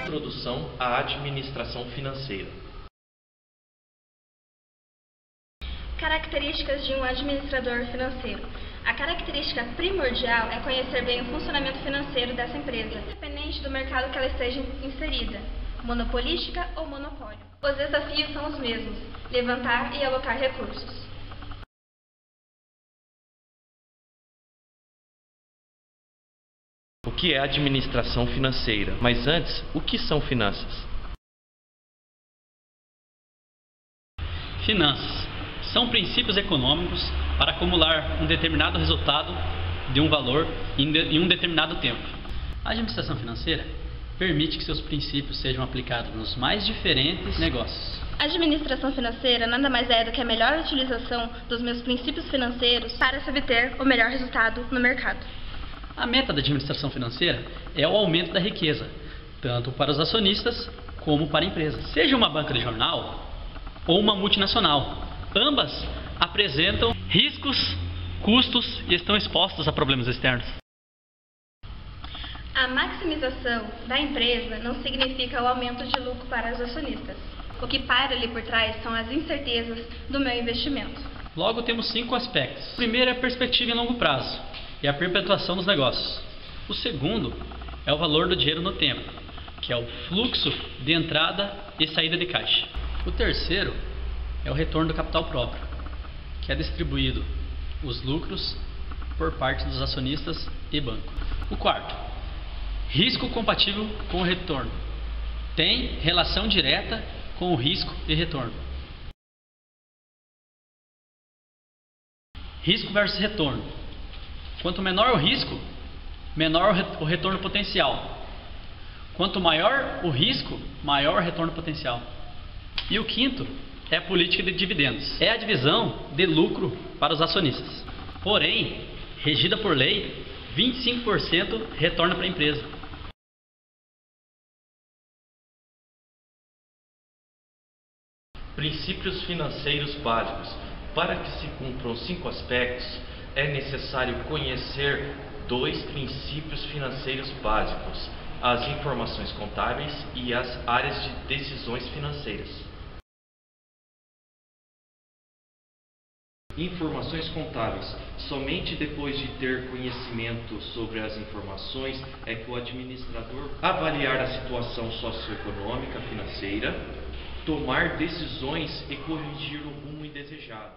Introdução à administração financeira. Características de um administrador financeiro. A característica primordial é conhecer bem o funcionamento financeiro dessa empresa, independente do mercado que ela esteja inserida, monopolística ou monopólio. Os desafios são os mesmos: levantar e alocar recursos. O que é administração financeira? Mas antes, o que são finanças? Finanças são princípios econômicos para acumular um determinado resultado de um valor em um determinado tempo. A administração financeira permite que seus princípios sejam aplicados nos mais diferentes negócios. A administração financeira nada mais é do que a melhor utilização dos meus princípios financeiros para se obter o melhor resultado no mercado. A meta da administração financeira é o aumento da riqueza, tanto para os acionistas como para a empresa. Seja uma banca de jornal ou uma multinacional, ambas apresentam riscos, custos e estão expostas a problemas externos. A maximização da empresa não significa o aumento de lucro para os acionistas. O que para ali por trás são as incertezas do meu investimento. Logo, temos 5 aspectos. O primeiro é a perspectiva em longo prazo e a perpetuação dos negócios. O segundo é o valor do dinheiro no tempo, que é o fluxo de entrada e saída de caixa. O terceiro é o retorno do capital próprio, que é distribuído os lucros por parte dos acionistas e banco. O quarto, risco compatível com o retorno. Tem relação direta com o risco e retorno. Risco versus retorno. Quanto menor o risco, menor o retorno potencial. Quanto maior o risco, maior o retorno potencial. E o quinto é a política de dividendos. É a divisão de lucro para os acionistas. Porém, regida por lei, 25% retorna para a empresa. Princípios financeiros básicos. Para que se cumpram 5 aspectos, é necessário conhecer 2 princípios financeiros básicos: as informações contábeis e as áreas de decisões financeiras. Informações contábeis. Somente depois de ter conhecimento sobre as informações é que o administrador avaliar a situação socioeconômica financeira, tomar decisões e corrigir o rumo indesejado.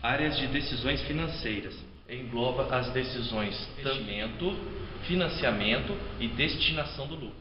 Áreas de decisões financeiras. Engloba as decisões de investimento, financiamento e destinação do lucro.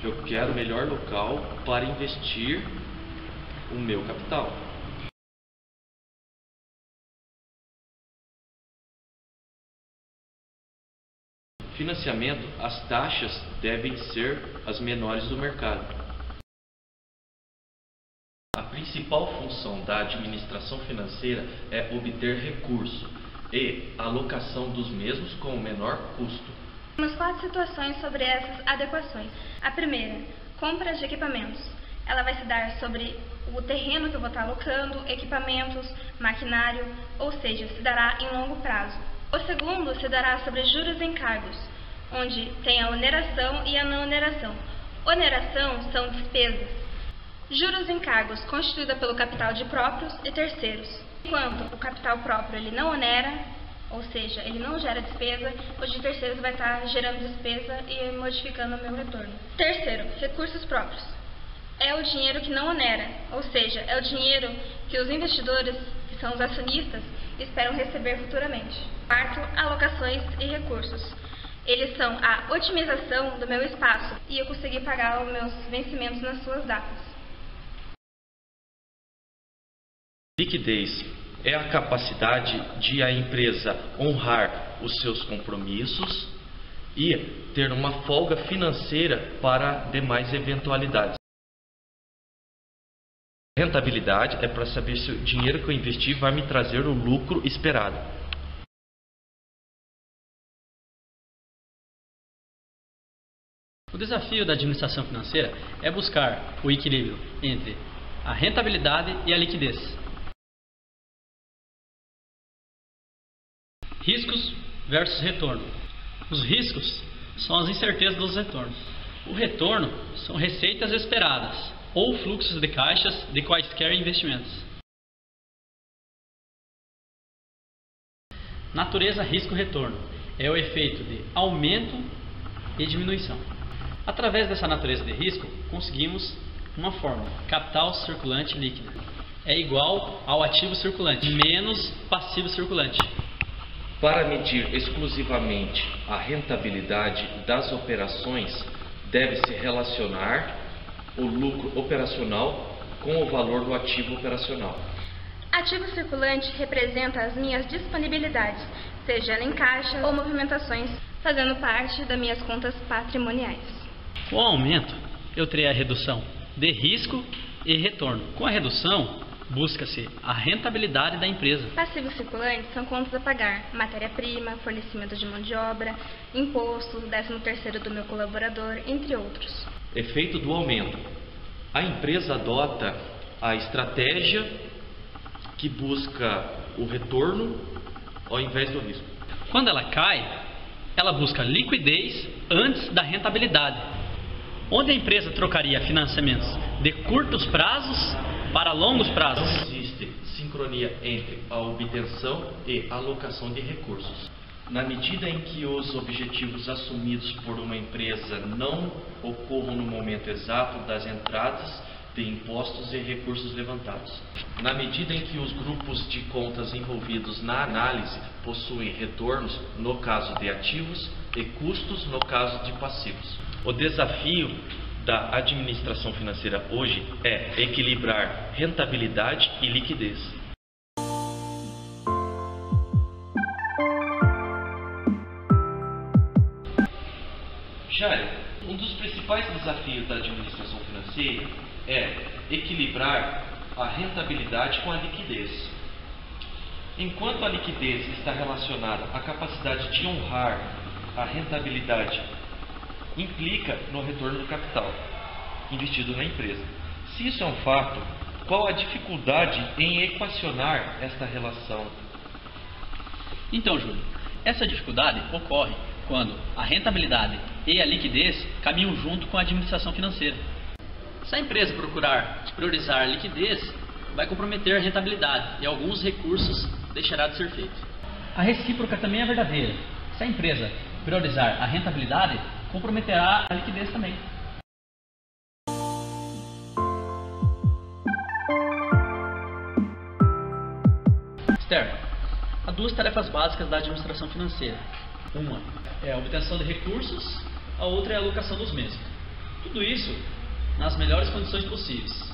Eu quero o melhor local para investir o meu capital. Financiamento, as taxas devem ser as menores do mercado. A principal função da administração financeira é obter recurso e alocação dos mesmos com o menor custo. Temos 4 situações sobre essas adequações. A primeira, compra de equipamentos. Ela vai se dar sobre o terreno que eu vou estar alocando, equipamentos, maquinário, ou seja, se dará em longo prazo. O segundo se dará sobre juros e encargos, onde tem a oneração e a não oneração. Oneração são despesas. Juros e encargos constituída pelo capital de próprios e terceiros. Enquanto o capital próprio ele não onera, ou seja, ele não gera despesa, o de terceiros vai estar gerando despesa e modificando o meu retorno. Terceiro, recursos próprios. É o dinheiro que não onera, ou seja, é o dinheiro que os investidores, que são os acionistas, esperam receber futuramente. Quarto, alocações e recursos. Eles são a otimização do meu espaço e eu conseguir pagar os meus vencimentos nas suas datas. Liquidez é a capacidade de a empresa honrar os seus compromissos e ter uma folga financeira para demais eventualidades. Rentabilidade é para saber se o dinheiro que eu investi vai me trazer o lucro esperado. O desafio da administração financeira é buscar o equilíbrio entre a rentabilidade e a liquidez. Riscos versus retorno. Os riscos são as incertezas dos retornos. O retorno são receitas esperadas ou fluxos de caixas de quaisquer investimentos. Natureza risco-retorno é o efeito de aumento e diminuição. Através dessa natureza de risco, conseguimos uma fórmula: capital circulante líquido é igual ao ativo circulante menos passivo circulante. Para medir exclusivamente a rentabilidade das operações, deve-se relacionar o lucro operacional com o valor do ativo operacional. Ativo circulante representa as minhas disponibilidades, seja ela em caixa ou movimentações, fazendo parte das minhas contas patrimoniais. Com o aumento, eu terei a redução de risco e retorno. Com a redução, busca-se a rentabilidade da empresa. Passivos circulantes são contas a pagar: matéria-prima, fornecimento de mão de obra, imposto, 13º do meu colaborador, entre outros. Efeito do aumento. A empresa adota a estratégia que busca o retorno ao invés do risco. Quando ela cai, ela busca liquidez antes da rentabilidade, onde a empresa trocaria financiamentos de curtos prazos para longos prazos. Existe sincronia entre a obtenção e alocação de recursos. Na medida em que os objetivos assumidos por uma empresa não ocorram no momento exato das entradas de impostos e recursos levantados. Na medida em que os grupos de contas envolvidos na análise possuem retornos no caso de ativos e custos no caso de passivos. O desafio da administração financeira hoje é equilibrar rentabilidade e liquidez. Jair, um dos principais desafios da administração financeira é equilibrar a rentabilidade com a liquidez. Enquanto a liquidez está relacionada à capacidade de honrar a rentabilidade, implica no retorno do capital investido na empresa. Se isso é um fato, qual a dificuldade em equacionar esta relação? Então, Júlio, essa dificuldade ocorre quando a rentabilidade e a liquidez caminham junto com a administração financeira. Se a empresa procurar priorizar a liquidez, vai comprometer a rentabilidade e alguns recursos deixará de ser feito. A recíproca também é verdadeira. Se a empresa priorizar a rentabilidade, comprometerá a liquidez também. Esther, há duas tarefas básicas da administração financeira. Uma é a obtenção de recursos, a outra é a alocação dos mesmos. Tudo isso nas melhores condições possíveis.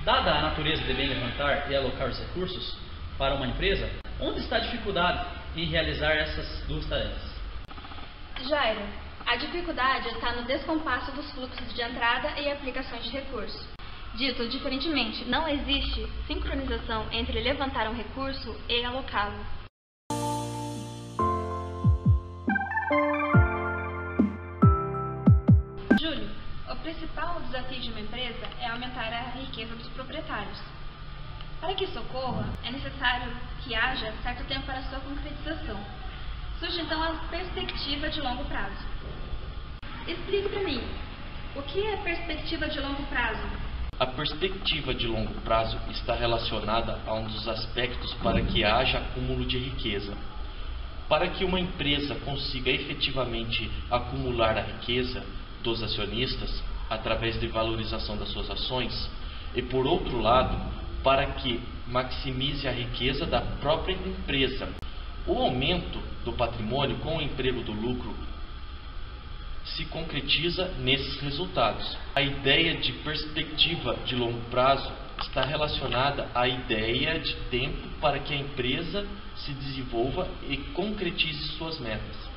Dada a natureza de bem levantar e alocar os recursos para uma empresa, onde está a dificuldade em realizar essas duas tarefas? Jairo, a dificuldade está no descompasso dos fluxos de entrada e aplicações de recursos. Dito diferentemente, não existe sincronização entre levantar um recurso e alocá-lo. Júlio, o principal desafio de uma empresa é aumentar a riqueza dos proprietários. Para que isso ocorra, é necessário que haja certo tempo para sua concretização. Surge então a perspectiva de longo prazo. Explique para mim, o que é perspectiva de longo prazo? A perspectiva de longo prazo está relacionada a um dos aspectos para que haja acúmulo de riqueza. Para que uma empresa consiga efetivamente acumular a riqueza dos acionistas através de valorização das suas ações, e por outro lado, para que maximize a riqueza da própria empresa. O aumento do patrimônio com o emprego do lucro se concretiza nesses resultados. A ideia de perspectiva de longo prazo está relacionada à ideia de tempo para que a empresa se desenvolva e concretize suas metas.